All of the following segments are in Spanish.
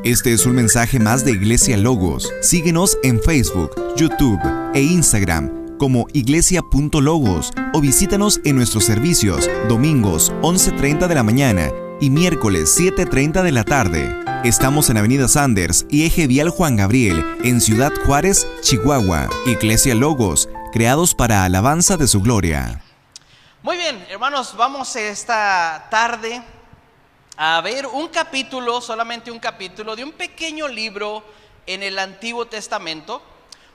Este es un mensaje más de Iglesia Logos. Síguenos en Facebook, YouTube e Instagram como iglesia.logos o visítanos en nuestros servicios domingos 11:30 de la mañana y miércoles 7:30 de la tarde. Estamos en Avenida Sanders y Eje Vial Juan Gabriel, en Ciudad Juárez, Chihuahua. Iglesia Logos, creados para alabanza de su gloria. Muy bien, hermanos, vamos esta tarde a ver un capítulo, solamente un capítulo de un pequeño libro en el Antiguo Testamento.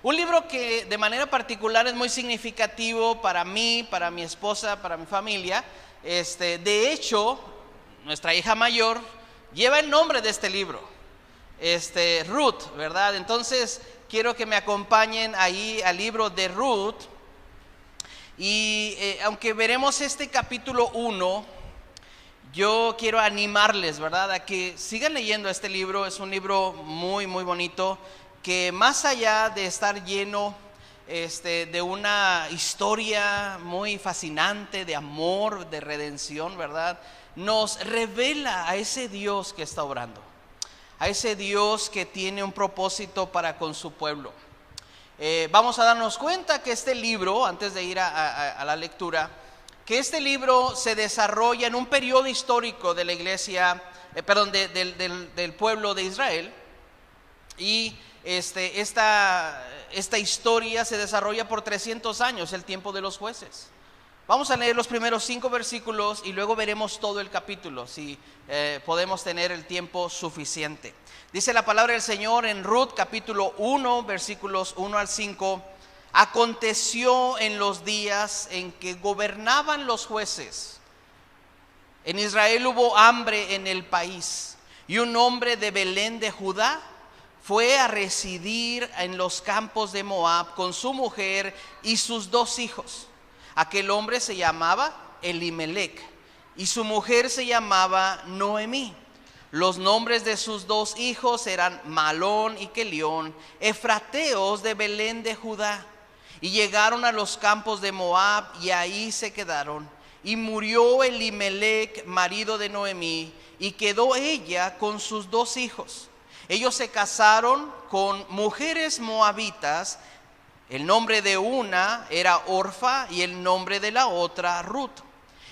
Un libro que de manera particular es muy significativo para mí, para mi esposa, para mi familia. De hecho, nuestra hija mayor lleva el nombre de este libro, Ruth, ¿verdad? Entonces, quiero que me acompañen ahí al libro de Ruth. Y aunque veremos este capítulo 1, yo quiero animarles, ¿verdad?, a que sigan leyendo este libro. Es un libro muy, muy bonito, que más allá de estar lleno de una historia muy fascinante de amor, de redención, ¿verdad?, nos revela a ese Dios que está obrando, a ese Dios que tiene un propósito para con su pueblo. Vamos a darnos cuenta que este libro, antes de ir a la lectura, que este libro se desarrolla en un periodo histórico de la iglesia, del pueblo de Israel. Y esta historia se desarrolla por 300 años, el tiempo de los jueces. Vamos a leer los primeros 5 versículos y luego veremos todo el capítulo, si podemos tener el tiempo suficiente. Dice la palabra del Señor en Ruth capítulo 1, versículos 1 al 5. Aconteció en los días en que gobernaban los jueces. En Israel hubo hambre en el país, y un hombre de Belén de Judá fue a residir en los campos de Moab con su mujer y sus 2 hijos. Aquel hombre se llamaba Elimelec y su mujer se llamaba Noemí. Los nombres de sus 2 hijos eran Malón y Kelión, efrateos de Belén de Judá. Y llegaron a los campos de Moab y ahí se quedaron. Y murió Elimelec, marido de Noemí, y quedó ella con sus 2 hijos. Ellos se casaron con mujeres moabitas. El nombre de una era Orfa y el nombre de la otra Ruth.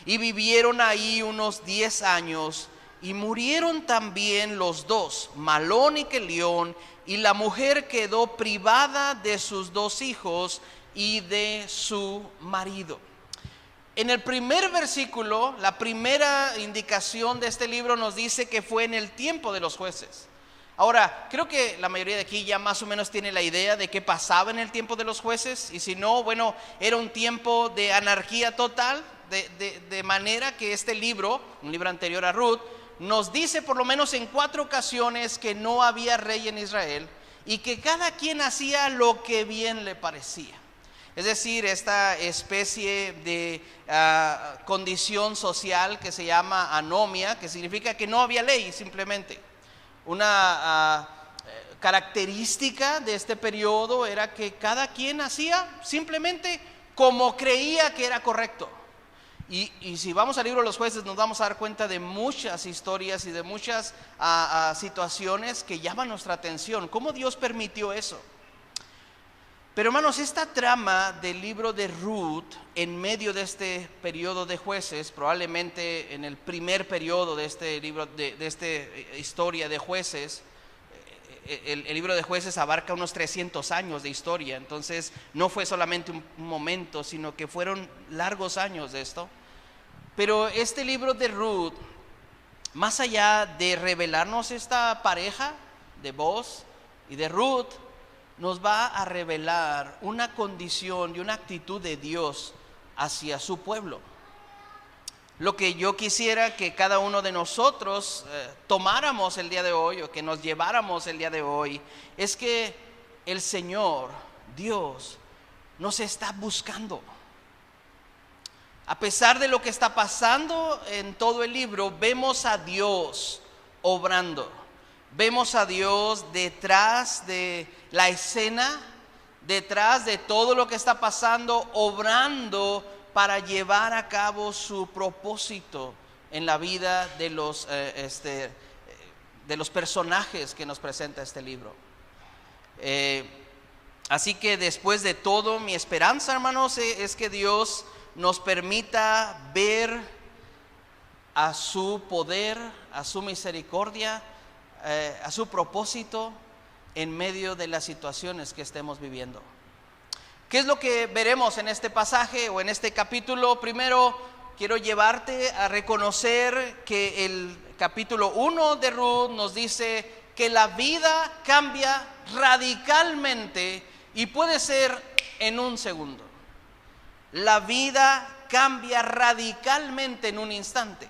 Y vivieron ahí unos 10 años y murieron también los 2, Malón y Kelión, y la mujer quedó privada de sus 2 hijos y de su marido. En el primer versículo, la primera indicación de este libro nos dice que fue en el tiempo de los jueces. Ahora, creo que la mayoría de aquí ya más o menos tiene la idea de qué pasaba en el tiempo de los jueces. Y si no, bueno, era un tiempo de anarquía total, de manera que este libro, un libro anterior a Ruth, nos dice por lo menos en 4 ocasiones que no había rey en Israel y que cada quien hacía lo que bien le parecía. Es decir, esta especie de condición social que se llama anomia, que significa que no había ley simplemente. Una característica de este periodo era que cada quien hacía simplemente como creía que era correcto. Y si vamos al libro de los jueces nos vamos a dar cuenta de muchas historias y de muchas situaciones que llaman nuestra atención. ¿Cómo Dios permitió eso? Pero hermanos, esta trama del libro de Ruth, en medio de este periodo de jueces, probablemente en el primer periodo de este libro, de esta historia de jueces, el libro de jueces abarca unos 300 años de historia. Entonces no fue solamente un momento, sino que fueron largos años de esto. Pero este libro de Ruth, más allá de revelarnos esta pareja de Boaz y de Ruth, nos va a revelar una condición y una actitud de Dios hacia su pueblo. Lo que yo quisiera que cada uno de nosotros tomáramos el día de hoy, o que nos lleváramos el día de hoy, es que el Señor, Dios, nos está buscando. A pesar de lo que está pasando en todo el libro, vemos a Dios obrando. Vemos a Dios detrás de la escena, detrás de todo lo que está pasando, obrando para llevar a cabo su propósito en la vida de los de los personajes que nos presenta este libro. Así que después de todo, mi esperanza, hermanos, es que Dios nos permita ver a su poder, a su misericordia, a su propósito en medio de las situaciones que estemos viviendo. ¿Qué es lo que veremos en este pasaje o en este capítulo? Primero, quiero llevarte a reconocer que el capítulo 1 de Ruth nos dice que la vida cambia radicalmente y puede ser en un segundo. La vida cambia radicalmente en un instante.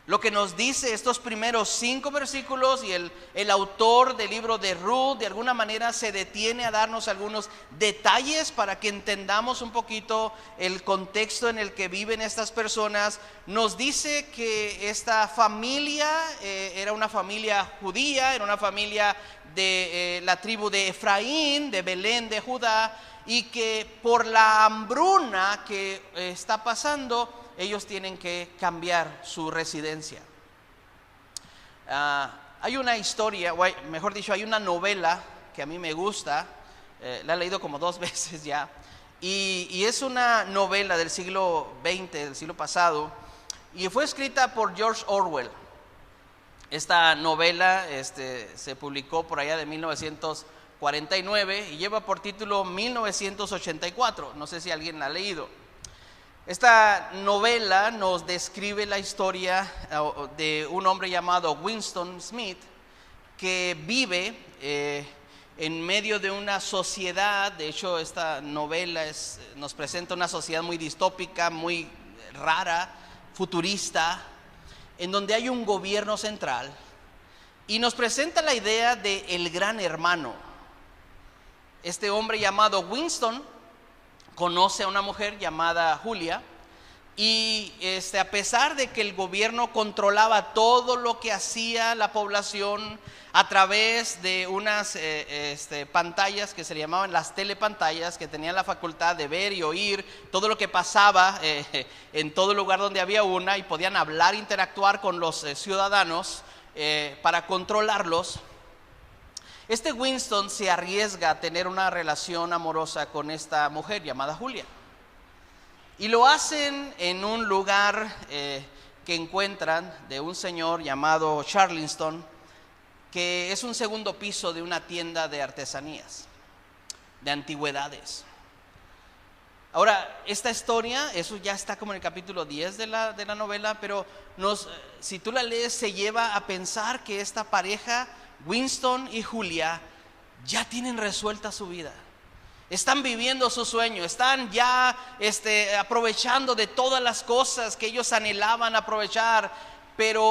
Lo que nos dice estos primeros 5 versículos, y el autor del libro de Ruth de alguna manera se detiene a darnos algunos detalles para que entendamos un poquito el contexto en el que viven estas personas. Nos dice que esta familia era una familia judía, era una familia de la tribu de Efraín, de Belén, de Judá, y que por la hambruna que está pasando, ellos tienen que cambiar su residencia. Hay una historia, o mejor dicho, hay una novela que a mí me gusta, la he leído como 2 veces ya, y es una novela del siglo XX, del siglo pasado, y fue escrita por George Orwell. Esta novela se publicó por allá de 1949 y lleva por título 1984, no sé si alguien la ha leído. Esta novela nos describe la historia de un hombre llamado Winston Smith que vive en medio de una sociedad. De hecho, esta novela nos presenta una sociedad muy distópica, muy rara, futurista, en donde hay un gobierno central y nos presenta la idea de el gran hermano. Este hombre llamado Winston conoce a una mujer llamada Julia y a pesar de que el gobierno controlaba todo lo que hacía la población a través de unas pantallas que se le llamaban las telepantallas, que tenían la facultad de ver y oír todo lo que pasaba en todo lugar donde había una, y podían hablar, interactuar con los ciudadanos para controlarlos. Este Winston se arriesga a tener una relación amorosa con esta mujer llamada Julia. Y lo hacen en un lugar que encuentran de un señor llamado Charleston, que es un segundo piso de una tienda de artesanías, de antigüedades. Ahora, esta historia, eso ya está como en el capítulo 10 de la novela, pero si tú la lees, se lleva a pensar que esta pareja, Winston y Julia, ya tienen resuelta su vida. Están viviendo su sueño, están ya aprovechando de todas las cosas que ellos anhelaban aprovechar,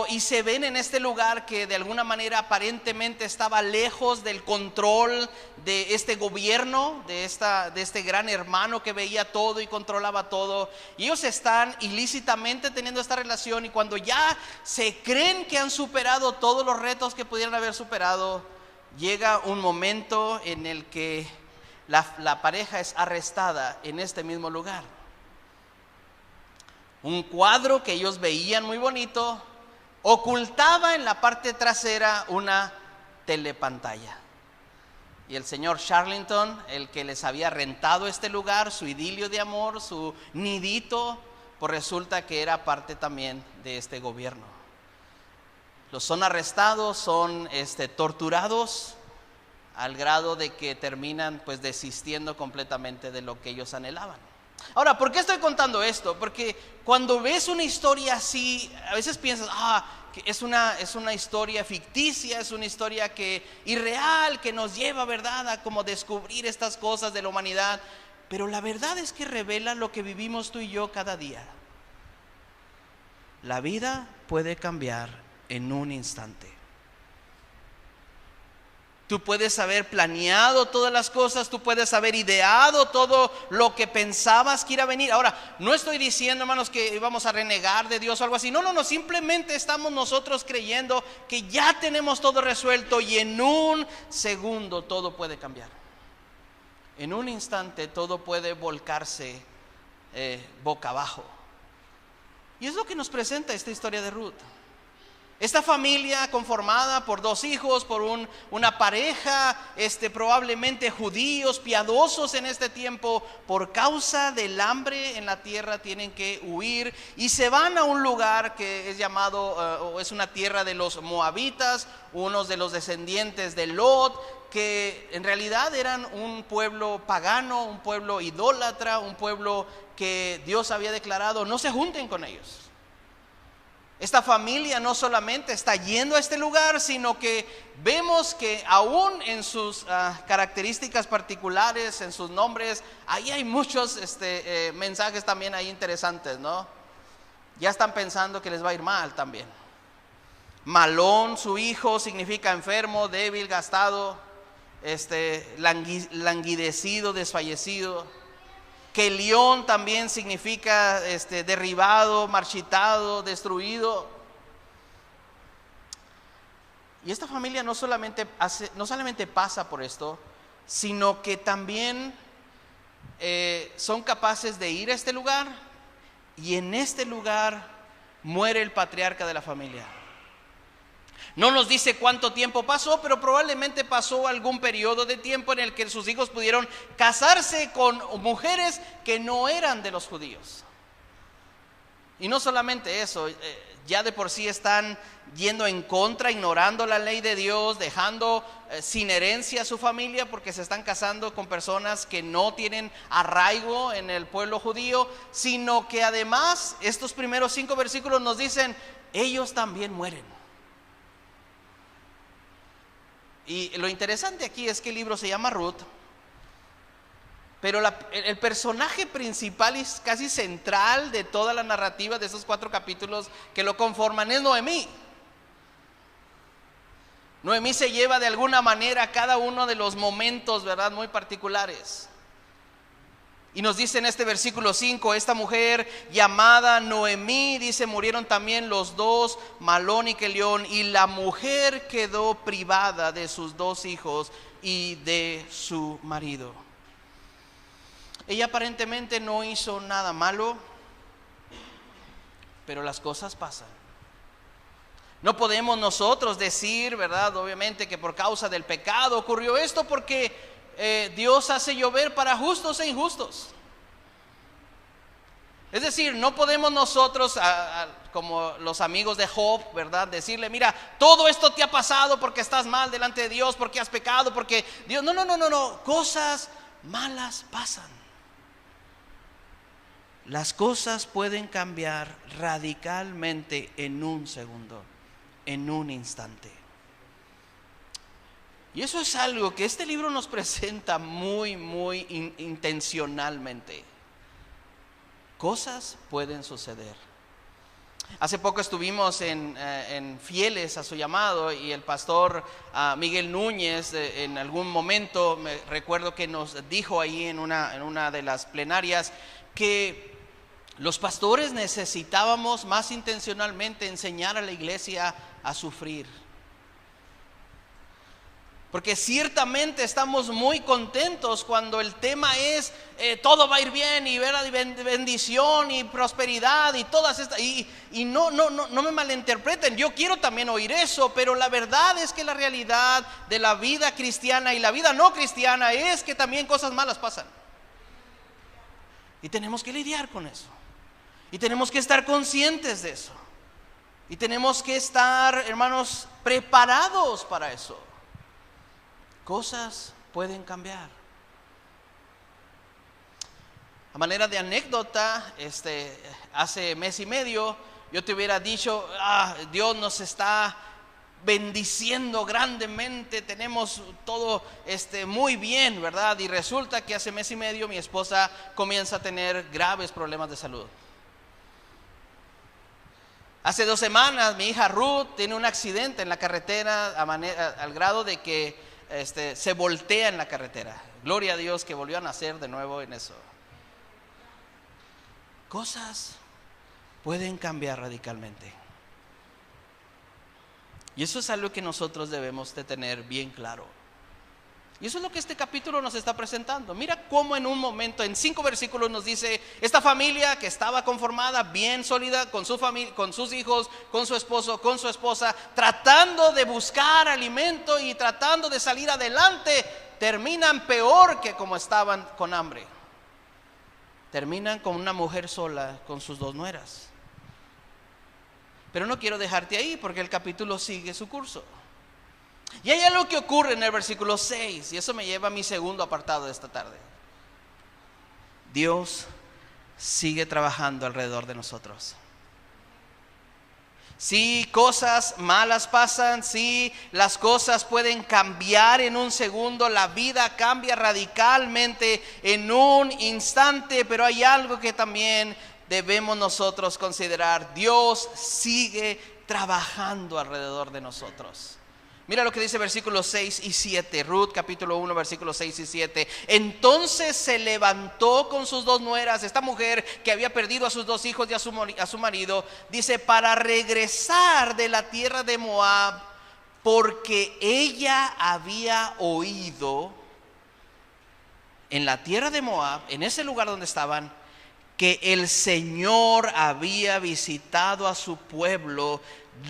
y se ven en este lugar que de alguna manera aparentemente estaba lejos del control de este gobierno, de este gran hermano que veía todo y controlaba todo. Y ellos están ilícitamente teniendo esta relación, y cuando ya se creen que han superado todos los retos que pudieran haber superado, llega un momento en el que la pareja es arrestada en este mismo lugar. Un cuadro que ellos veían muy bonito ocultaba en la parte trasera una telepantalla. Y el señor Charleston, el que les había rentado este lugar, su idilio de amor, su nidito, pues resulta que era parte también de este gobierno. Los son arrestados, son torturados, al grado de que terminan pues desistiendo completamente de lo que ellos anhelaban. Ahora, ¿por qué estoy contando esto? Porque cuando ves una historia así, a veces piensas, que es una historia ficticia, es una historia irreal, que nos lleva, ¿verdad?, a como descubrir estas cosas de la humanidad. Pero la verdad es que revela lo que vivimos tú y yo cada día. La vida puede cambiar en un instante. Tú puedes haber planeado todas las cosas, tú puedes haber ideado todo lo que pensabas que iba a venir. Ahora, no estoy diciendo, hermanos, que vamos a renegar de Dios o algo así. No, simplemente estamos nosotros creyendo que ya tenemos todo resuelto y en un segundo todo puede cambiar. En un instante todo puede volcarse boca abajo. Y es lo que nos presenta esta historia de Ruth. Esta familia conformada por 2 hijos, por una pareja, probablemente judíos, piadosos en este tiempo, por causa del hambre en la tierra tienen que huir y se van a un lugar que es llamado, es una tierra de los moabitas, unos de los descendientes de Lot, que en realidad eran un pueblo pagano, un pueblo idólatra, un pueblo que Dios había declarado, no se junten con ellos. Esta familia no solamente está yendo a este lugar, sino que vemos que aún en sus características particulares, en sus nombres, ahí hay muchos mensajes también ahí interesantes, ¿no? Ya están pensando que les va a ir mal también. Malón, su hijo, significa enfermo, débil, gastado, languidecido, desfallecido. Kelión también significa derribado, marchitado, destruido. Y esta familia no solamente pasa por esto, sino que también son capaces de ir a este lugar, y en este lugar muere el patriarca de la familia. No nos dice cuánto tiempo pasó, pero probablemente pasó algún periodo de tiempo en el que sus hijos pudieron casarse con mujeres que no eran de los judíos. Y no solamente eso, ya de por sí están yendo en contra, ignorando la ley de Dios, dejando sin herencia a su familia porque se están casando con personas que no tienen arraigo en el pueblo judío, sino que además estos primeros 5 versículos nos dicen, ellos también mueren. Y lo interesante aquí es que el libro se llama Ruth, pero el personaje principal y casi central de toda la narrativa de esos 4 capítulos que lo conforman es Noemí. Noemí se lleva de alguna manera cada uno de los momentos, ¿verdad?, muy particulares. Y nos dice en este versículo 5, esta mujer llamada Noemí, dice, murieron también los 2, Malón y Kelión, y la mujer quedó privada de sus 2 hijos y de su marido. Ella aparentemente no hizo nada malo, pero las cosas pasan. No podemos nosotros decir, ¿verdad?, obviamente que por causa del pecado ocurrió esto, porque Dios hace llover para justos e injustos. Es decir, no podemos nosotros, como los amigos de Job, ¿verdad?, decirle, mira, todo esto te ha pasado porque estás mal delante de Dios, porque has pecado, porque Dios... No, cosas malas pasan. Las cosas pueden cambiar radicalmente en un segundo, en un instante. Y eso es algo que este libro nos presenta muy intencionalmente. Cosas pueden suceder. Hace poco estuvimos en Fieles a su llamado, y el pastor Miguel Núñez en algún momento, me recuerdo que nos dijo ahí en una de las plenarias que los pastores necesitábamos más intencionalmente enseñar a la iglesia a sufrir. Porque ciertamente estamos muy contentos cuando el tema es todo va a ir bien y ver bendición y prosperidad y todas estas, y no me malinterpreten, yo quiero también oír eso, pero la verdad es que la realidad de la vida cristiana y la vida no cristiana es que también cosas malas pasan. Y tenemos que lidiar con eso. Y tenemos que estar conscientes de eso. Y tenemos que estar, hermanos, preparados para eso. Cosas pueden cambiar. A manera de anécdota, hace mes y medio yo te hubiera dicho, Dios nos está bendiciendo grandemente, tenemos todo muy bien, ¿verdad? Y resulta que hace mes y medio mi esposa comienza a tener graves problemas de salud. Hace 2 semanas mi hija Ruth tiene un accidente en la carretera al grado de que se voltea en la carretera. Gloria a Dios que volvió a nacer de nuevo en eso. Cosas pueden cambiar radicalmente. Y eso es algo que nosotros debemos de tener bien claro. Y eso es lo que este capítulo nos está presentando. Mira cómo en un momento, en 5 versículos nos dice, esta familia que estaba conformada, bien sólida, con su familia, con sus hijos, con su esposo, con su esposa, tratando de buscar alimento y tratando de salir adelante, terminan peor que como estaban, con hambre. Terminan con una mujer sola, con sus 2 nueras. Pero no quiero dejarte ahí porque el capítulo sigue su curso. Y hay algo que ocurre en el versículo 6, y eso me lleva a mi segundo apartado de esta tarde. Dios sigue trabajando alrededor de nosotros. Sí, cosas malas pasan, sí, las cosas pueden cambiar en un segundo, la vida cambia radicalmente en un instante, pero hay algo que también debemos nosotros considerar. Dios sigue trabajando alrededor de nosotros. Mira lo que dice versículos 6 y 7, Ruth capítulo 1, versículos 6 y 7. Entonces se levantó con sus 2 nueras, esta mujer que había perdido a sus 2 hijos y a su marido, dice, para regresar de la tierra de Moab, porque ella había oído en la tierra de Moab, en ese lugar donde estaban, que el Señor había visitado a su pueblo,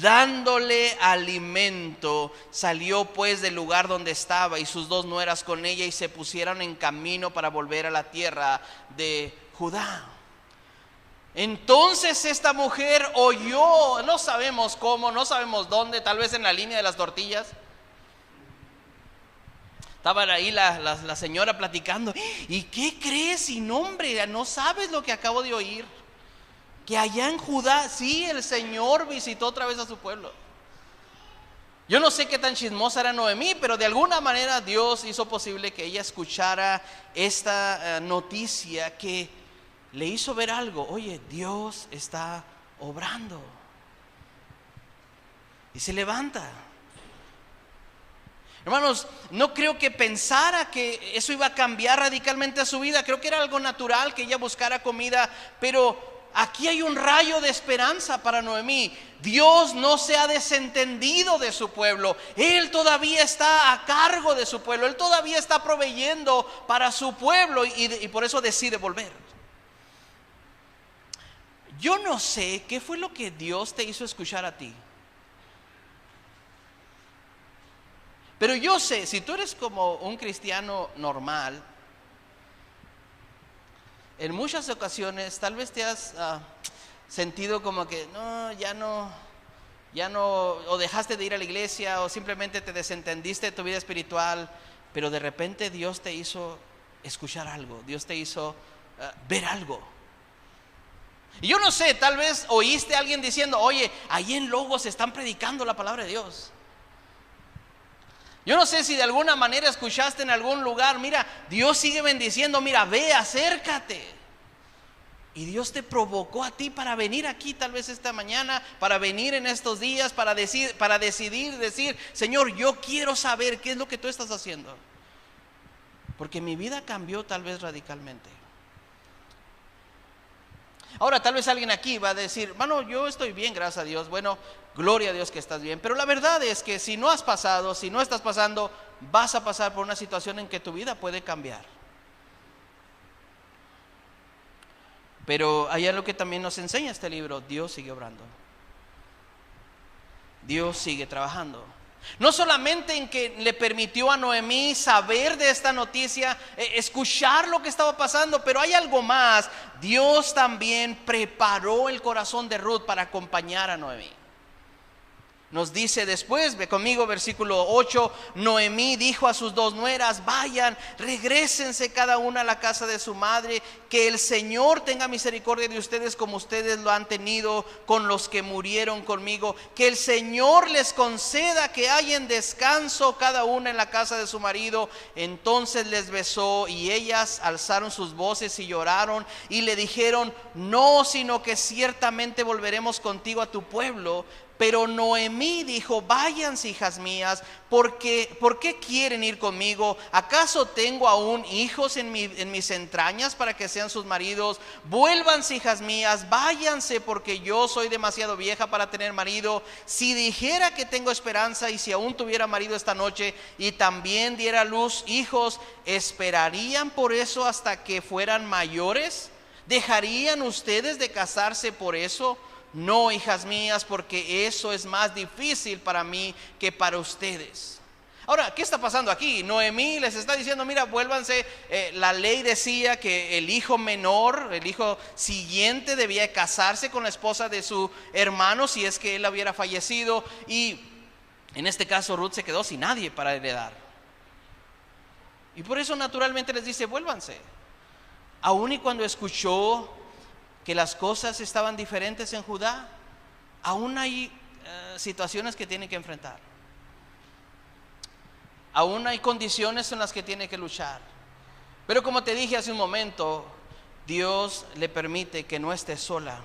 dándole alimento. Salió pues del lugar donde estaba y sus 2 nueras con ella, y se pusieron en camino para volver a la tierra de Judá. Entonces esta mujer oyó, no sabemos cómo, no sabemos dónde, tal vez en la línea de las tortillas. Estaba ahí la señora platicando. ¿Y qué crees? Y no, hombre, no sabes lo que acabo de oír. Que allá en Judá, sí, el Señor visitó otra vez a su pueblo. Yo no sé qué tan chismosa era Noemí, pero de alguna manera Dios hizo posible que ella escuchara esta noticia que le hizo ver algo. Oye, Dios está obrando. Y se levanta. Hermanos, no creo que pensara que eso iba a cambiar radicalmente a su vida. Creo que era algo natural que ella buscara comida, pero aquí hay un rayo de esperanza para Noemí. Dios no se ha desentendido de su pueblo. Él todavía está a cargo de su pueblo. Él todavía está proveyendo para su pueblo y por eso decide volver. Yo no sé qué fue lo que Dios te hizo escuchar a ti. Pero yo sé, si tú eres como un cristiano normal, en muchas ocasiones tal vez te has sentido como que ya no, o dejaste de ir a la iglesia, o simplemente te desentendiste de tu vida espiritual, pero de repente Dios te hizo escuchar algo, Dios te hizo ver algo. Y yo no sé, tal vez oíste a alguien diciendo, oye, ahí en Logos están predicando la palabra de Dios. Yo no sé si de alguna manera escuchaste en algún lugar, mira, Dios sigue bendiciendo, mira, ve, acércate. Y Dios te provocó a ti para venir aquí tal vez esta mañana, para venir en estos días, para decidir decir, Señor, yo quiero saber qué es lo que tú estás haciendo. Porque mi vida cambió tal vez radicalmente. Ahora tal vez alguien aquí va a decir, hermano, yo estoy bien, gracias a Dios. Bueno, gloria a Dios que estás bien. Pero la verdad es que si no estás pasando, vas a pasar por una situación en que tu vida puede cambiar. Pero hay algo que también nos enseña este libro. Dios sigue obrando. Dios sigue trabajando. No solamente en que le permitió a Noemí saber de esta noticia, escuchar lo que estaba pasando, pero hay algo más. Dios también preparó el corazón de Ruth para acompañar a Noemí. Nos dice después, ve conmigo versículo 8, Noemí dijo a sus 2 nueras, vayan, regrésense cada una a la casa de su madre, que el Señor tenga misericordia de ustedes como ustedes lo han tenido con los que murieron conmigo, que el Señor les conceda que hayan descanso cada una en la casa de su marido. Entonces les besó y ellas alzaron sus voces y lloraron y le dijeron, no, sino que ciertamente volveremos contigo a tu pueblo. Pero Noemí dijo: váyanse, hijas mías, ¿por qué quieren ir conmigo? ¿Acaso tengo aún hijos en mis entrañas para que sean sus maridos? Vuélvanse, hijas mías, váyanse, porque yo soy demasiado vieja para tener marido. Si dijera que tengo esperanza, y si aún tuviera marido esta noche, y también diera a luz hijos, ¿esperarían por eso hasta que fueran mayores? ¿Dejarían ustedes de casarse por eso? No, hijas mías, porque eso es más difícil para mí que para ustedes. Ahora, ¿qué está pasando aquí? Noemí les está diciendo: mira, vuélvanse. La ley decía que el hijo menor, el hijo siguiente, debía casarse con la esposa de su hermano si es que él hubiera fallecido. Y en este caso Ruth se quedó sin nadie para heredar. Y por eso naturalmente les dice: vuélvanse. Aún y cuando escuchó que las cosas estaban diferentes en Judá, aún hay situaciones que tiene que enfrentar. Aún hay condiciones en las que tiene que luchar. Pero como te dije hace un momento, Dios le permite que no esté sola.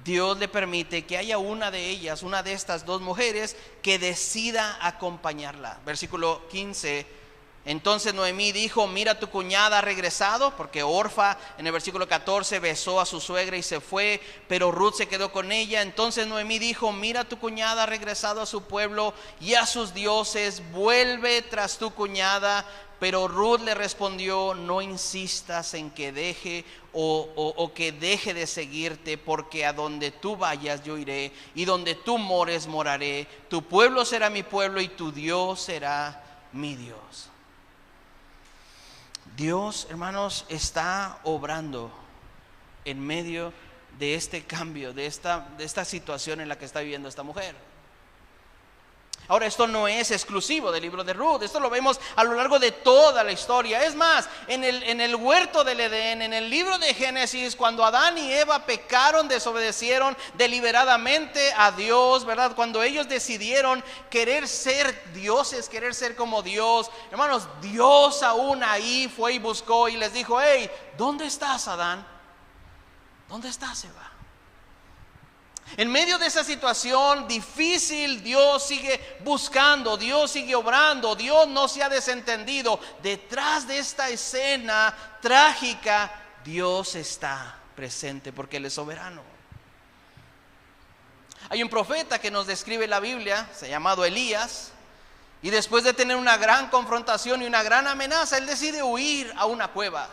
Dios le permite que haya una de ellas, una de estas dos mujeres, que decida acompañarla. Versículo 15. Entonces Noemí dijo: mira, tu cuñada ha regresado, porque Orfa en el versículo 14 besó a su suegra y se fue, pero Ruth se quedó con ella. Entonces Noemí dijo: mira, tu cuñada ha regresado a su pueblo y a sus dioses, vuelve tras tu cuñada. Pero Ruth le respondió: no insistas en que deje o que deje de seguirte, porque a donde tú vayas yo iré, y donde tú mores moraré. Tu pueblo será mi pueblo y tu Dios será mi Dios. Dios, hermanos, está obrando en medio de este cambio, de esta situación en la que está viviendo esta mujer. Ahora, esto no es exclusivo del libro de Ruth. Esto lo vemos a lo largo de toda la historia. Es más, en el huerto del Edén, en el libro de Génesis, cuando Adán y Eva pecaron, desobedecieron deliberadamente a Dios, ¿verdad? Cuando ellos decidieron querer ser dioses, querer ser como Dios, hermanos, Dios aún ahí fue y buscó y les dijo: hey, ¿dónde estás, Adán? ¿Dónde estás, Eva? En medio de esa situación difícil, Dios sigue buscando, Dios sigue obrando, Dios no se ha desentendido. Detrás de esta escena trágica, Dios está presente porque Él es soberano. Hay un profeta que nos describe la Biblia, se llamado Elías, y después de tener una gran confrontación y una gran amenaza, él decide huir a una cueva.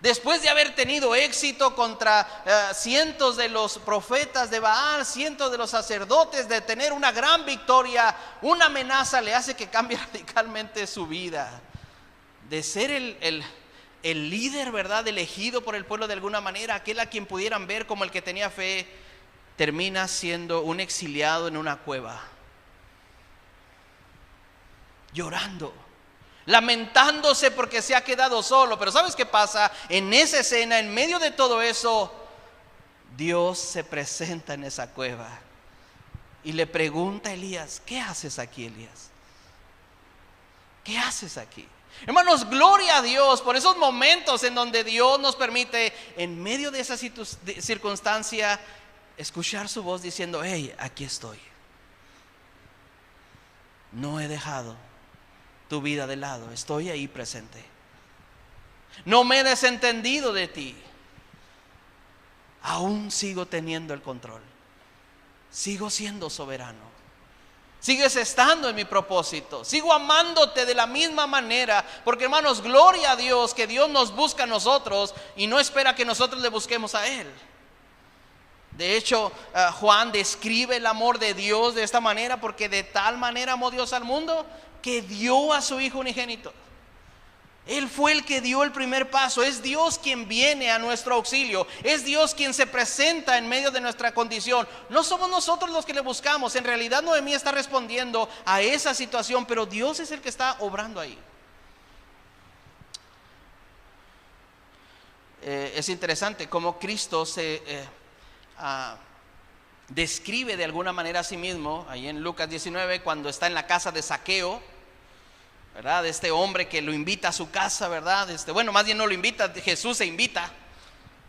Después de haber tenido éxito contra cientos de los profetas de Baal, cientos de los sacerdotes, de tener una gran victoria, una amenaza le hace que cambie radicalmente su vida. De ser el líder, ¿verdad?, elegido por el pueblo de alguna manera, aquel a quien pudieran ver como el que tenía fe, termina siendo un exiliado en una cueva, llorando, lamentándose porque se ha quedado solo. Pero ¿sabes qué pasa? En esa escena, en medio de todo eso, Dios se presenta en esa cueva y le pregunta a Elías: ¿qué haces aquí, Elías? ¿Qué haces aquí? Hermanos, gloria a Dios por esos momentos en donde Dios nos permite, en medio de esa circunstancia, escuchar su voz diciendo: hey, aquí estoy. No he dejado tu vida de lado, estoy ahí presente. No me he desentendido de ti. Aún sigo teniendo el control. Sigo siendo soberano. Sigues estando en mi propósito. Sigo amándote de la misma manera. Porque, hermanos, gloria a Dios que Dios nos busca a nosotros y no espera que nosotros le busquemos a Él. De hecho, Juan describe el amor de Dios de esta manera: porque de tal manera amó Dios al mundo que dio a su Hijo unigénito. Él fue el que dio el primer paso. Es Dios quien viene a nuestro auxilio. Es Dios quien se presenta en medio de nuestra condición. No somos nosotros los que le buscamos. En realidad Noemí está respondiendo a esa situación, pero Dios es el que está obrando ahí. Es interesante cómo Cristo se describe de alguna manera a sí mismo ahí en Lucas 19, cuando está en la casa de Zaqueo, ¿verdad? Este hombre que lo invita a su casa, ¿verdad? Bueno, más bien no lo invita, Jesús se invita,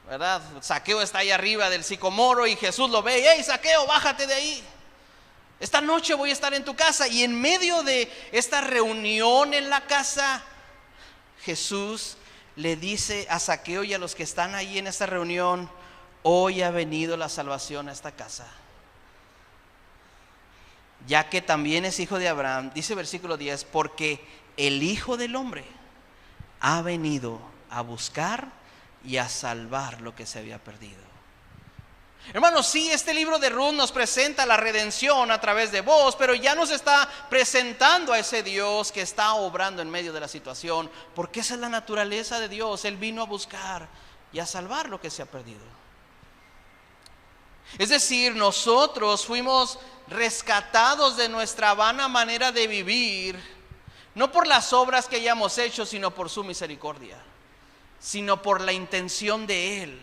¿verdad? Zaqueo está ahí arriba del sicomoro y Jesús lo ve: hey, Zaqueo, bájate de ahí. Esta noche voy a estar en tu casa. Y en medio de esta reunión en la casa, Jesús le dice a Zaqueo y a los que están ahí en esta reunión: hoy ha venido la salvación a esta casa, ya que también es hijo de Abraham. Dice versículo 10: porque el Hijo del Hombre ha venido a buscar y a salvar lo que se había perdido. Hermanos, sí, este libro de Ruth nos presenta la redención a través de Booz, pero ya nos está presentando a ese Dios que está obrando en medio de la situación, porque esa es la naturaleza de Dios. Él vino a buscar y a salvar lo que se ha perdido. Es decir, nosotros fuimos rescatados de nuestra vana manera de vivir, no por las obras que hayamos hecho, sino por su misericordia, sino por la intención de Él.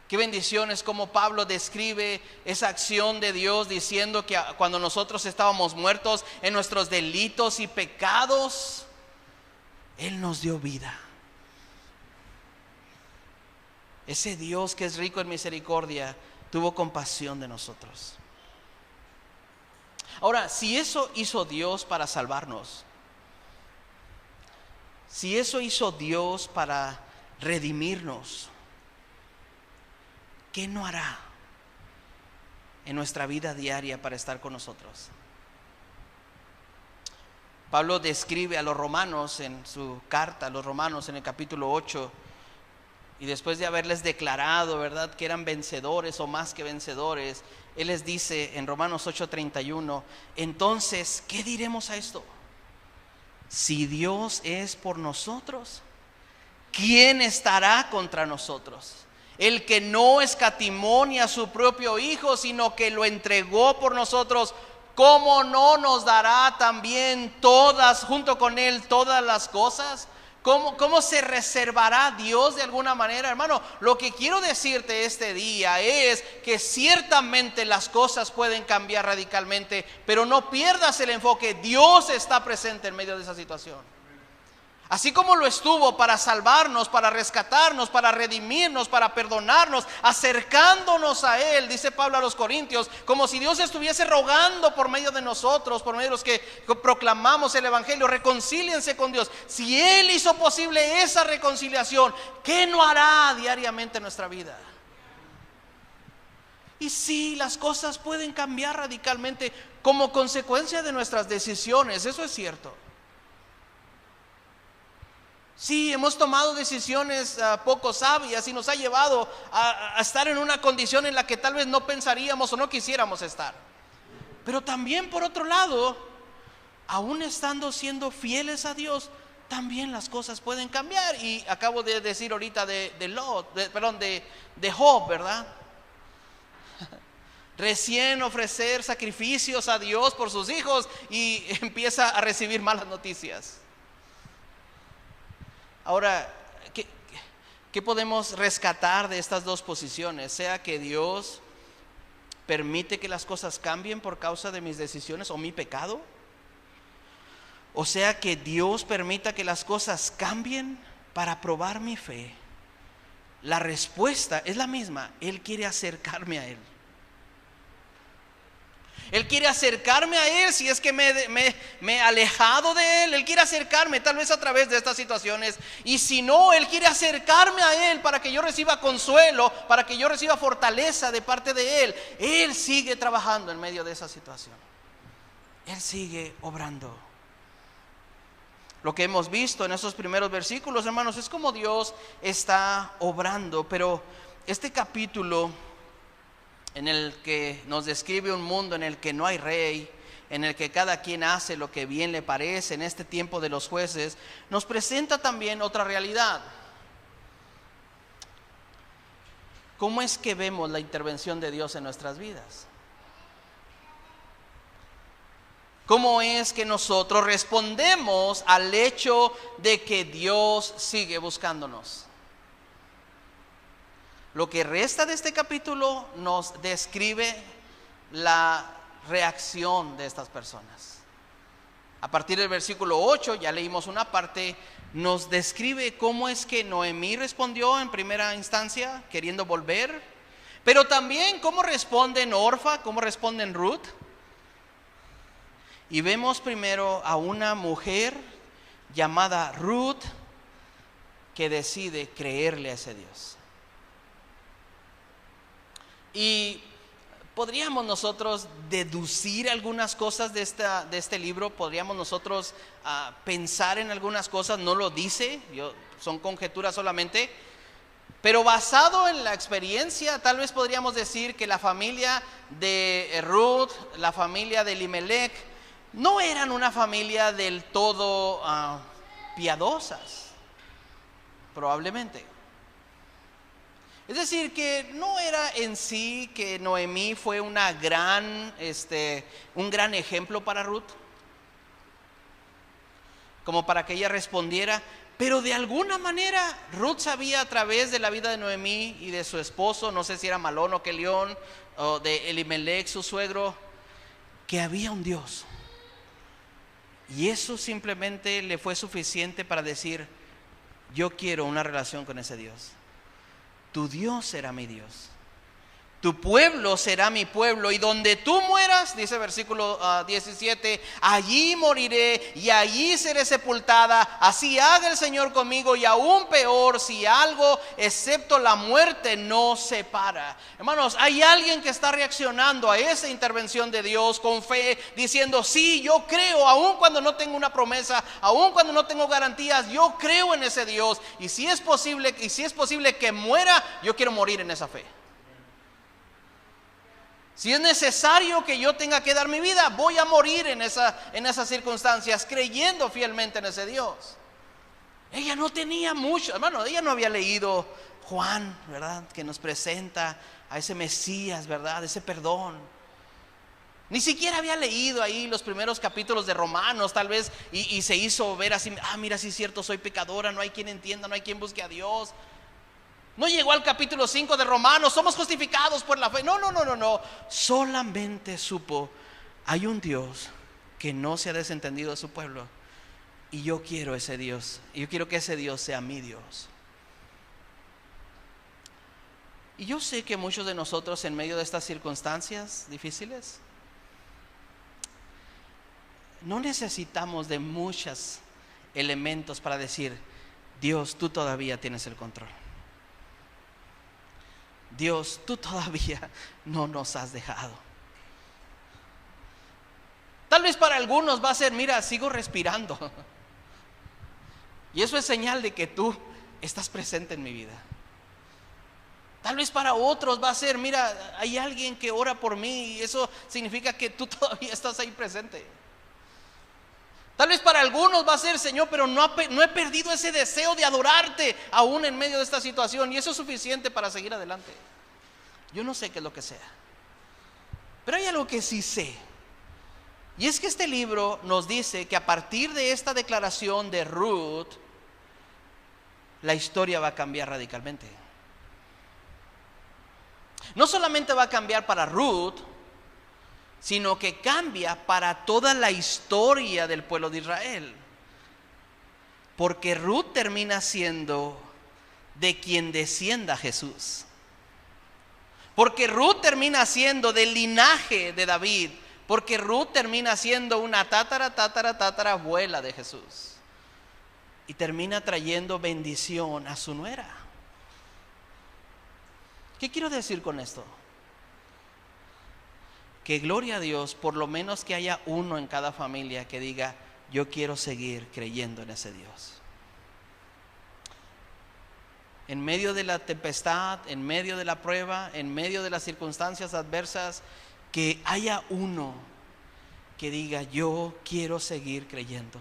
Qué bendiciones como Pablo describe esa acción de Dios, diciendo que cuando nosotros estábamos muertos en nuestros delitos y pecados, Él nos dio vida. Ese Dios que es rico en misericordia tuvo compasión de nosotros. Ahora, si eso hizo Dios para salvarnos, si eso hizo Dios para redimirnos, ¿qué no hará en nuestra vida diaria para estar con nosotros? Pablo describe a los romanos en su carta a los romanos en el capítulo 8, y después de haberles declarado, ¿verdad?, que eran vencedores o más que vencedores, él les dice en Romanos 8:31: entonces, ¿qué diremos a esto? Si Dios es por nosotros, ¿quién estará contra nosotros? El que no escatimó ni a su propio Hijo, sino que lo entregó por nosotros, ¿cómo no nos dará también junto con Él todas las cosas? ¿Cómo se reservará Dios de alguna manera? Hermano, lo que quiero decirte este día es que ciertamente las cosas pueden cambiar radicalmente, pero no pierdas el enfoque. Dios está presente en medio de esa situación. Así como lo estuvo para salvarnos, para rescatarnos, para redimirnos, para perdonarnos, acercándonos a Él, dice Pablo a los Corintios, como si Dios estuviese rogando por medio de nosotros, por medio de los que proclamamos el Evangelio: reconcíliense con Dios. Si Él hizo posible esa reconciliación, ¿qué no hará diariamente en nuestra vida? Y sí, las cosas pueden cambiar radicalmente como consecuencia de nuestras decisiones, eso es cierto. Sí, hemos tomado decisiones poco sabias y nos ha llevado a estar en una condición en la que tal vez no pensaríamos o no quisiéramos estar. Pero también, por otro lado, aún siendo fieles a Dios, también las cosas pueden cambiar. Y acabo de decir ahorita de Job, ¿verdad? Recién ofrecer sacrificios a Dios por sus hijos y empieza a recibir malas noticias. Ahora, ¿qué podemos rescatar de estas dos posiciones? Sea que Dios permite que las cosas cambien por causa de mis decisiones o mi pecado, o sea que Dios permita que las cosas cambien para probar mi fe. La respuesta es la misma: Él quiere acercarme a Él. Él quiere acercarme a Él si es que me he alejado de Él. Él quiere acercarme tal vez a través de estas situaciones. Y si no, Él quiere acercarme a Él para que yo reciba consuelo, para que yo reciba fortaleza de parte de Él. Él sigue trabajando en medio de esa situación. Él sigue obrando. Lo que hemos visto en esos primeros versículos, hermanos, es como Dios está obrando. Pero este capítulo, en el que nos describe un mundo en el que no hay rey, en el que cada quien hace lo que bien le parece, en este tiempo de los jueces, nos presenta también otra realidad. ¿Cómo es que vemos la intervención de Dios en nuestras vidas? ¿Cómo es que nosotros respondemos al hecho de que Dios sigue buscándonos? Lo que resta de este capítulo nos describe la reacción de estas personas. A partir del versículo 8, ya leímos una parte, nos describe cómo es que Noemí respondió en primera instancia, queriendo volver, pero también cómo responden Orfa, cómo responden Ruth. Y vemos primero a una mujer llamada Ruth que decide creerle a ese Dios. Y podríamos nosotros deducir algunas cosas de este libro, podríamos nosotros pensar en algunas cosas, no lo dice, son conjeturas solamente, pero basado en la experiencia, tal vez podríamos decir que la familia de Ruth, la familia de Elimelech, no eran una familia del todo piadosas, probablemente. Es decir, que no era en sí que Noemí fue un gran ejemplo para Ruth, como para que ella respondiera. Pero de alguna manera Ruth sabía a través de la vida de Noemí y de su esposo, no sé si era Malón o Kelión, o de Elimelech, su suegro, que había un Dios. Y eso simplemente le fue suficiente para decir: yo quiero una relación con ese Dios. Tu Dios será mi Dios, tu pueblo será mi pueblo, y donde tú mueras, dice versículo 17, allí moriré y allí seré sepultada. Así haga el Señor conmigo, y aún peor, si algo excepto la muerte nos separa. Hermanos, hay alguien que está reaccionando a esa intervención de Dios con fe, diciendo: sí, yo creo, aún cuando no tengo una promesa, aún cuando no tengo garantías, yo creo en ese Dios, y si es posible que muera, yo quiero morir en esa fe. Si es necesario que yo tenga que dar mi vida, voy a morir en esas circunstancias, creyendo fielmente en ese Dios. Ella no tenía mucho, hermano, ella no había leído Juan, ¿verdad? Que nos presenta a ese Mesías, ¿verdad? Ese perdón. Ni siquiera había leído ahí los primeros capítulos de Romanos, tal vez, y se hizo ver así: mira, sí es cierto, soy pecadora, no hay quien entienda, no hay quien busque a Dios. No llegó al capítulo 5 de Romanos: somos justificados por la fe. No. Solamente supo: hay un Dios que no se ha desentendido de su pueblo, y yo quiero ese Dios, y yo quiero que ese Dios sea mi Dios. Y yo sé que muchos de nosotros, en medio de estas circunstancias difíciles, no necesitamos de muchos elementos para decir: Dios, tú todavía tienes el control. Dios, tú todavía no nos has dejado. Tal vez para algunos va a ser: mira, sigo respirando, y eso es señal de que tú estás presente en mi vida. Tal vez para otros va a ser: mira, hay alguien que ora por mí, y eso significa que tú todavía estás ahí presente. Tal vez para algunos va a ser: Señor, pero no he perdido ese deseo de adorarte aún en medio de esta situación, y eso es suficiente para seguir adelante. Yo no sé qué es lo que sea, pero hay algo que sí sé, y es que este libro nos dice que a partir de esta declaración de Ruth, la historia va a cambiar radicalmente. No solamente va a cambiar para Ruth, sino que cambia para toda la historia del pueblo de Israel. Porque Ruth termina siendo de quien descienda Jesús. Porque Ruth termina siendo del linaje de David. Porque Ruth termina siendo una tatarabuela de Jesús. Y termina trayendo bendición a su nuera. ¿Qué quiero decir con esto? Que gloria a Dios, por lo menos que haya uno en cada familia que diga: yo quiero seguir creyendo en ese Dios. En medio de la tempestad, en medio de la prueba, en medio de las circunstancias adversas, que haya uno que diga: yo quiero seguir creyendo.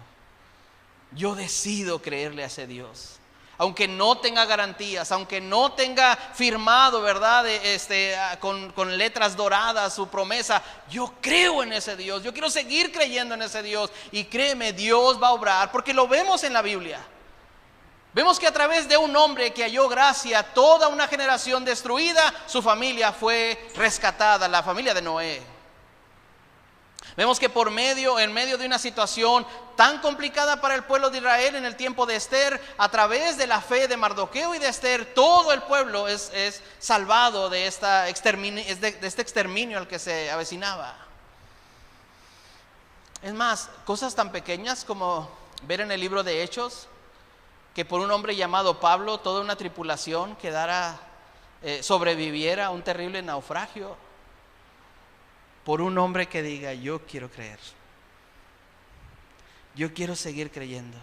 Yo decido creerle a ese Dios. Aunque no tenga garantías, aunque no tenga firmado, ¿verdad? Con letras doradas su promesa, yo creo en ese Dios. Yo quiero seguir creyendo en ese Dios. Y créeme, Dios va a obrar, porque lo vemos en la Biblia. Vemos que a través de un hombre que halló gracia, toda una generación destruida, su familia fue rescatada, la familia de Noé. Vemos que en medio de una situación tan complicada para el pueblo de Israel en el tiempo de Esther, a través de la fe de Mardoqueo y de Esther, todo el pueblo es salvado de este exterminio al que se avecinaba. Es más, cosas tan pequeñas como ver en el libro de Hechos que por un hombre llamado Pablo toda una tripulación sobreviviera a un terrible naufragio, por un hombre que diga: yo quiero creer, yo quiero seguir creyendo.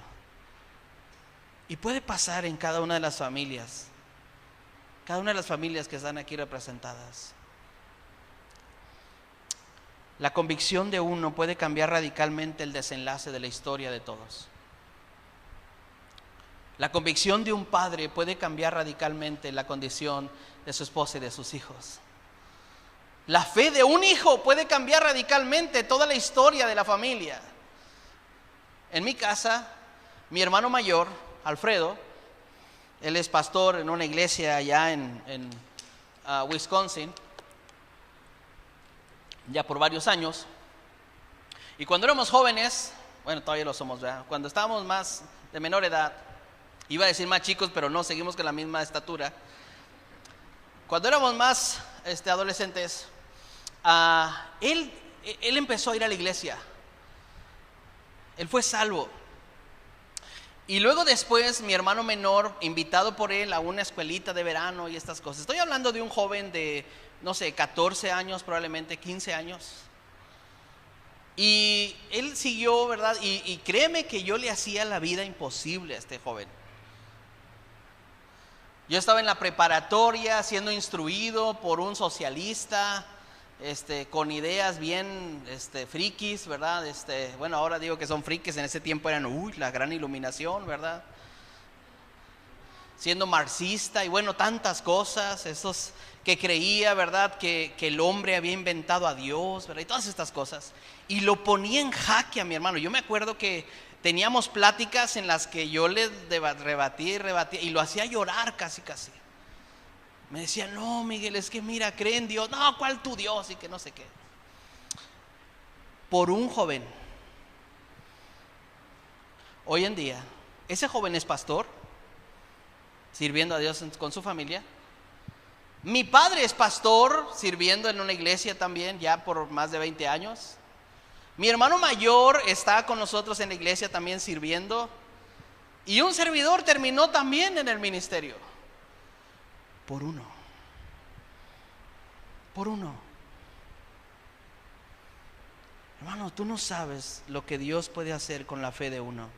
Y puede pasar en cada una de las familias que están aquí representadas. La convicción de uno puede cambiar radicalmente el desenlace de la historia de todos. La convicción de un padre puede cambiar radicalmente la condición de su esposa y de sus hijos. La fe de un hijo puede cambiar radicalmente toda la historia de la familia. En mi casa, mi hermano mayor, Alfredo, él es pastor en una iglesia allá en Wisconsin, ya por varios años. Y cuando éramos jóvenes, bueno, todavía lo somos, ¿verdad? Cuando estábamos más de menor edad, iba a decir más chicos, pero no, seguimos con la misma estatura. Cuando éramos más adolescentes, él empezó a ir a la iglesia. Él fue salvo. Y luego después mi hermano menor, invitado por él a una escuelita de verano y estas cosas. Estoy hablando de un joven de, 14 años, probablemente 15 años. Y él siguió, ¿verdad? Y créeme que yo le hacía la vida imposible a este joven. Yo estaba en la preparatoria siendo instruido por un socialista, con ideas bien frikis, ¿verdad? Bueno, ahora digo que son frikis, en ese tiempo eran la gran iluminación, ¿verdad? Siendo marxista y bueno, tantas cosas, esos que creía, ¿verdad? Que el hombre había inventado a Dios, ¿verdad? Y todas estas cosas. Y lo ponía en jaque a mi hermano. Yo me acuerdo que teníamos pláticas en las que yo le rebatía y lo hacía llorar casi. Me decía: no, Miguel, es que mira, cree en Dios. No, ¿cuál tu Dios? Y que no sé qué. Por un joven. Hoy en día, ese joven es pastor, sirviendo a Dios con su familia. Mi padre es pastor, sirviendo en una iglesia también, ya por más de 20 años. Mi hermano mayor está con nosotros en la iglesia también sirviendo. Y un servidor terminó también en el ministerio. Por uno. Hermano, tú no sabes lo que Dios puede hacer con la fe de uno.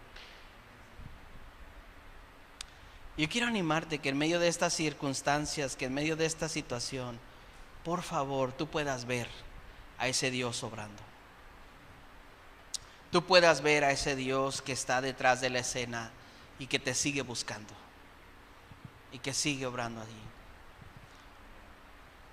Yo quiero animarte que en medio de estas circunstancias, que en medio de esta situación, por favor, tú puedas ver a ese Dios obrando. Tú puedas ver a ese Dios que está detrás de la escena y que te sigue buscando y que sigue obrando allí.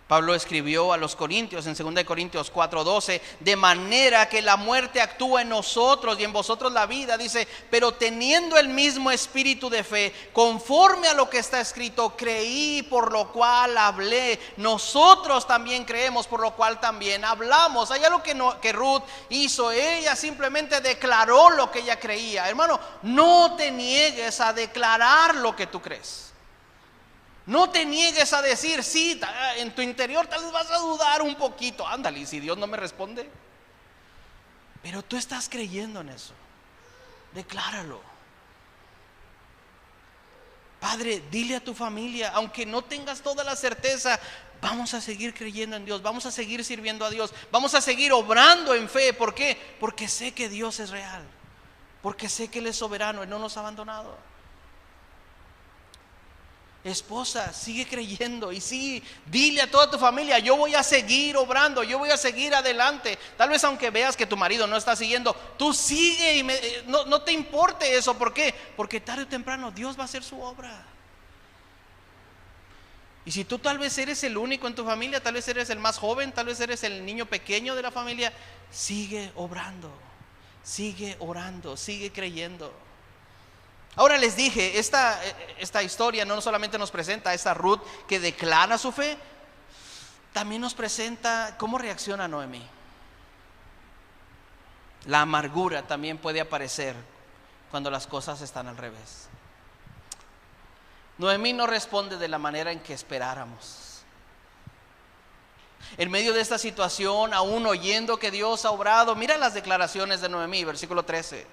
Pablo escribió a los Corintios en 2 Corintios 4:12: de manera que la muerte actúa en nosotros y en vosotros la vida, dice, pero teniendo el mismo espíritu de fe, conforme a lo que está escrito, creí, por lo cual hablé. Nosotros también creemos, por lo cual también hablamos. Hay algo que Ruth hizo. Ella simplemente declaró lo que ella creía. Hermano, no te niegues a declarar lo que tú crees. No te niegues a decir: sí, en tu interior tal vez vas a dudar un poquito. Ándale, ¿y si Dios no me responde? Pero tú estás creyendo en eso. Decláralo. Padre, dile a tu familia, aunque no tengas toda la certeza, vamos a seguir creyendo en Dios, vamos a seguir sirviendo a Dios, vamos a seguir obrando en fe. ¿Por qué? Porque sé que Dios es real, porque sé que Él es soberano y no nos ha abandonado. Esposa, sigue creyendo. Y sí, dile a toda tu familia: yo voy a seguir obrando, yo voy a seguir adelante. Tal vez aunque veas que tu marido no está siguiendo, tú sigue y no te importe eso. ¿Por qué? Porque tarde o temprano Dios va a hacer su obra. Y si tú tal vez eres el único en tu familia, tal vez eres el más joven, tal vez eres el niño pequeño de la familia, sigue obrando, sigue orando, sigue creyendo. Ahora les dije, esta historia no solamente nos presenta a esta Ruth que declara su fe, también nos presenta cómo reacciona Noemí. La amargura también puede aparecer cuando las cosas están al revés. Noemí no responde de la manera en que esperáramos. En medio de esta situación, aún oyendo que Dios ha obrado, mira las declaraciones de Noemí, versículo 13.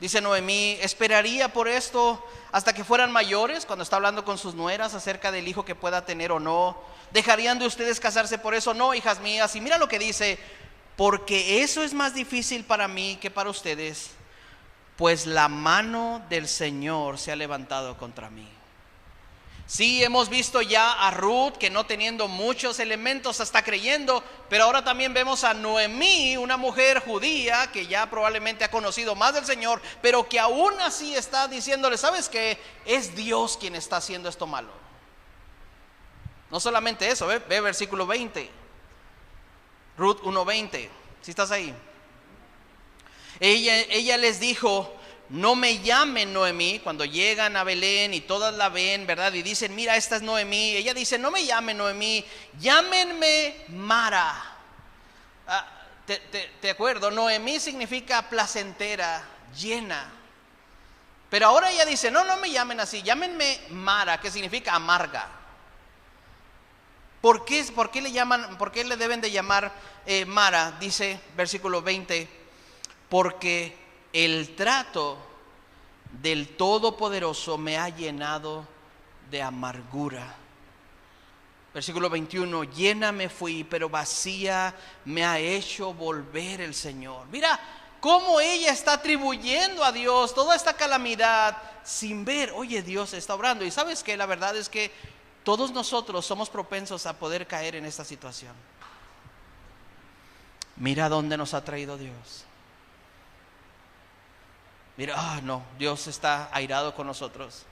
Dice Noemí: esperaría por esto hasta que fueran mayores, cuando está hablando con sus nueras acerca del hijo que pueda tener o no. ¿Dejarían de ustedes casarse por eso? No, hijas mías. Y mira lo que dice: porque eso es más difícil para mí que para ustedes, pues la mano del Señor se ha levantado contra mí. Sí, hemos visto ya a Ruth, que no teniendo muchos elementos está creyendo, pero ahora también vemos a Noemí, una mujer judía que ya probablemente ha conocido más del Señor, pero que aún así está diciéndole: ¿sabes qué? Es Dios quien está haciendo esto malo. No solamente eso, ve versículo 20, Ruth 1:20, si estás ahí. Ella les dijo: no me llamen Noemí. Cuando llegan a Belén y todas la ven, ¿verdad? Y dicen: mira, esta es Noemí. Ella dice: no me llamen Noemí, llámenme Mara. ¿Te acuerdo? Noemí significa placentera, llena. Pero ahora ella dice: no me llamen así, llámenme Mara, que significa amarga. ¿Por qué le deben de llamar Mara? Dice versículo 20: porque el trato del Todopoderoso me ha llenado de amargura. Versículo 21: llena me fui, pero vacía me ha hecho volver el Señor. Mira cómo ella está atribuyendo a Dios toda esta calamidad sin ver, oye, Dios está obrando. Y sabes que la verdad es que todos nosotros somos propensos a poder caer en esta situación. Mira dónde nos ha traído Dios. Mira, no, Dios está airado con nosotros.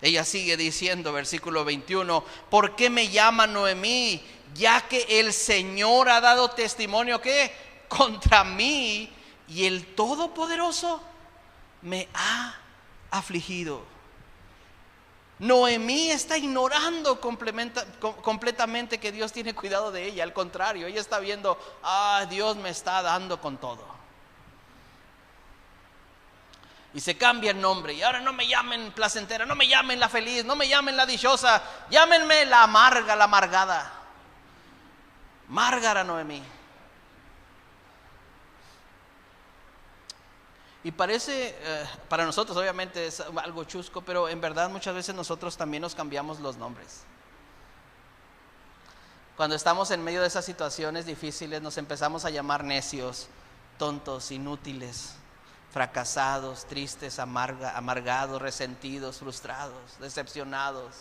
Ella sigue diciendo, versículo 21: ¿por qué me llama Noemí? Ya que el Señor ha dado testimonio, ¿qué? Contra mí, y el Todopoderoso me ha afligido. Noemí está ignorando completamente que Dios tiene cuidado de ella. Al contrario, ella está viendo: Dios me está dando con todo. Y se cambia el nombre. Y ahora no me llamen placentera, no me llamen la feliz, no me llamen la dichosa, llámenme la amarga, la amargada. Márgara Noemí. Y parece, para nosotros obviamente es algo chusco, pero en verdad muchas veces nosotros también nos cambiamos los nombres. Cuando estamos en medio de esas situaciones difíciles, nos empezamos a llamar necios, tontos, inútiles, fracasados, tristes, amargados, resentidos, frustrados, decepcionados,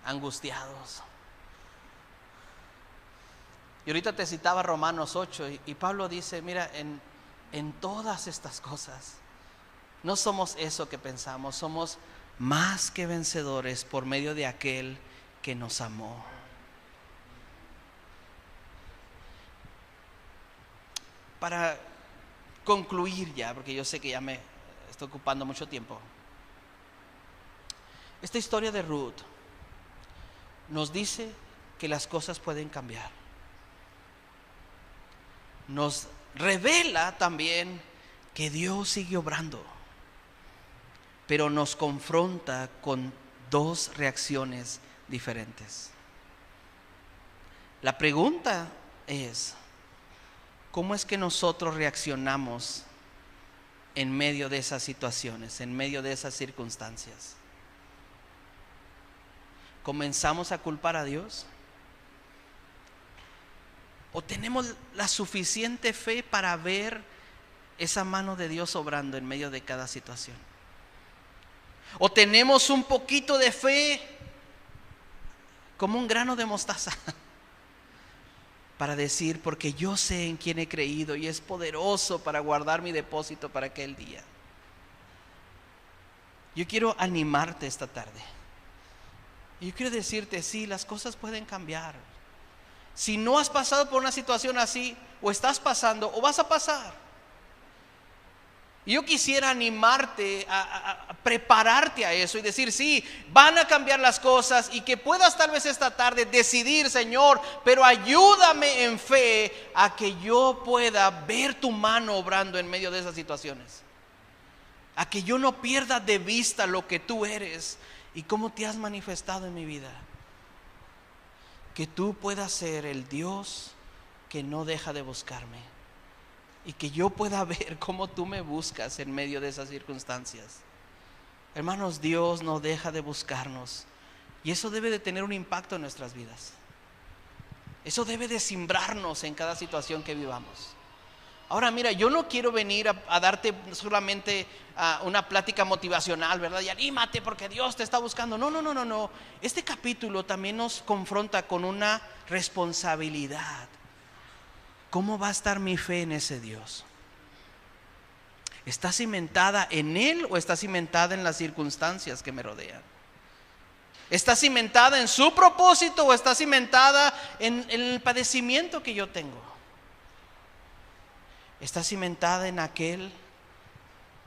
angustiados. Y ahorita te citaba Romanos 8 y Pablo dice: mira, en todas estas cosas no somos eso que pensamos, somos más que vencedores por medio de aquel que nos amó. Para concluir ya, porque yo sé que ya me estoy ocupando mucho tiempo, esta historia de Ruth nos dice que las cosas pueden cambiar. Nos revela también que Dios sigue obrando, pero nos confronta con dos reacciones diferentes. La pregunta es: ¿cómo es que nosotros reaccionamos en medio de esas situaciones, en medio de esas circunstancias? ¿Comenzamos a culpar a Dios? ¿O tenemos la suficiente fe para ver esa mano de Dios obrando en medio de cada situación? ¿O tenemos un poquito de fe, como un grano de mostaza, para decir: porque yo sé en quién he creído y es poderoso para guardar mi depósito para aquel día? Yo quiero animarte esta tarde. Y yo quiero decirte: sí, las cosas pueden cambiar. Si no has pasado por una situación así, o estás pasando o vas a pasar, yo quisiera animarte a prepararte a eso y decir: sí, van a cambiar las cosas, y que puedas tal vez esta tarde decidir: Señor, pero ayúdame en fe a que yo pueda ver tu mano obrando en medio de esas situaciones, a que yo no pierda de vista lo que tú eres y cómo te has manifestado en mi vida. que tú puedas ser el Dios que no deja de buscarme, y que yo pueda ver cómo tú me buscas en medio de esas circunstancias. Hermanos, Dios no deja de buscarnos, y eso debe de tener un impacto en nuestras vidas. Eso debe de simbrarnos en cada situación que vivamos. Ahora mira, yo no quiero venir a darte solamente una plática motivacional, ¿verdad? Y anímate porque Dios te está buscando. No. Este capítulo también nos confronta con una responsabilidad. ¿Cómo va a estar mi fe en ese Dios? ¿Está cimentada en Él o está cimentada en las circunstancias que me rodean? ¿Está cimentada en su propósito o está cimentada en el padecimiento que yo tengo? ¿Está cimentada en aquel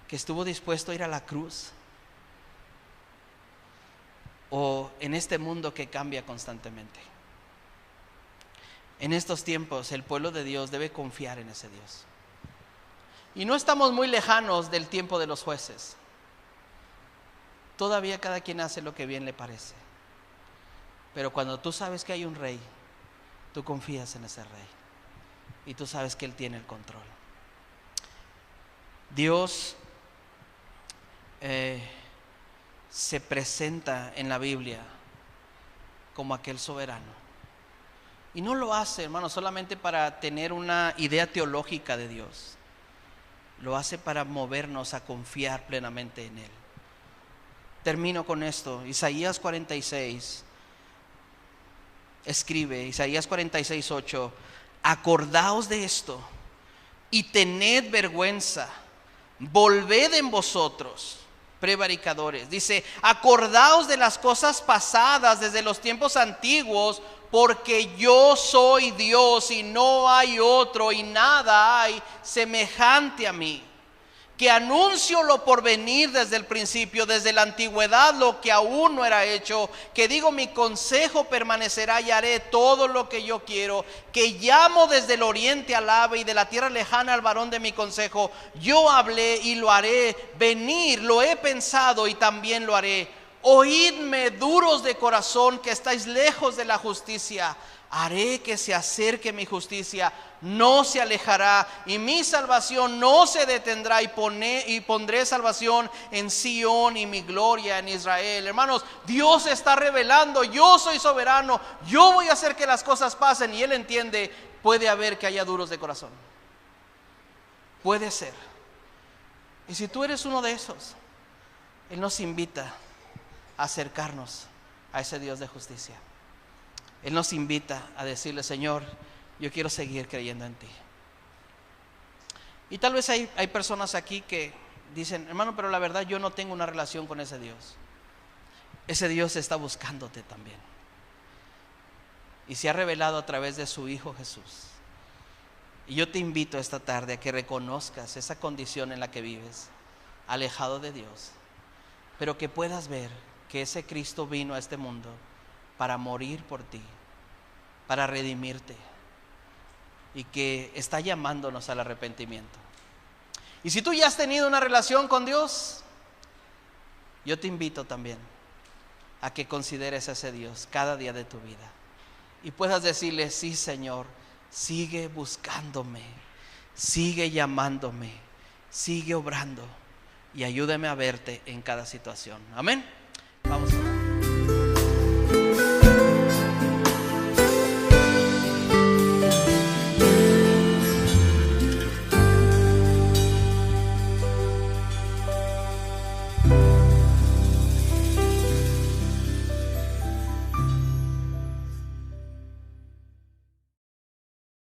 que estuvo dispuesto a ir a la cruz? ¿O en este mundo que cambia constantemente? En estos tiempos el pueblo de Dios debe confiar en ese Dios. Y no estamos muy lejanos del tiempo de los jueces. Todavía cada quien hace lo que bien le parece. Pero cuando tú sabes que hay un rey, tú confías en ese rey. Y tú sabes que Él tiene el control. Dios se presenta en la Biblia como aquel soberano. Y no lo hace, hermano, solamente para tener una idea teológica de Dios. Lo hace para movernos a confiar plenamente en Él. Termino con esto. Isaías 46 escribe, Isaías 46:8: acordaos de esto y tened vergüenza. Volved en vosotros, prevaricadores. Dice, acordaos de las cosas pasadas desde los tiempos antiguos, porque yo soy Dios y no hay otro, y nada hay semejante a mí, que anuncio lo por venir desde el principio, desde la antigüedad, lo que aún no era hecho, que digo, mi consejo permanecerá y haré todo lo que yo quiero, que llamo desde el oriente al ave y de la tierra lejana al varón de mi consejo. Yo hablé y lo haré, venir, lo he pensado y también lo haré. Oídme, duros de corazón, que estáis lejos de la justicia. Haré que se acerque mi justicia, no se alejará, y mi salvación no se detendrá, y pondré salvación en Sión y mi gloria en Israel. Hermanos, Dios está revelando, yo soy soberano, yo voy a hacer que las cosas pasen, y Él entiende, puede haber que haya duros de corazón. Puede ser. Y si tú eres uno de esos, Él nos invita a acercarnos a ese Dios de justicia. Él nos invita a decirle, Señor, yo quiero seguir creyendo en ti. Y tal vez hay personas aquí que dicen, hermano, pero la verdad yo no tengo una relación con ese Dios. Ese Dios está buscándote también. Y se ha revelado a través de su Hijo Jesús. Y yo te invito esta tarde a que reconozcas esa condición en la que vives, alejado de Dios, pero que puedas ver que ese Cristo vino a este mundo para morir por ti, para redimirte, y que está llamándonos al arrepentimiento. Y si tú ya has tenido una relación con Dios, yo te invito también a que consideres a ese Dios cada día de tu vida y puedas decirle, sí, Señor, sigue buscándome, sigue llamándome, sigue obrando y ayúdame a verte en cada situación. Amén.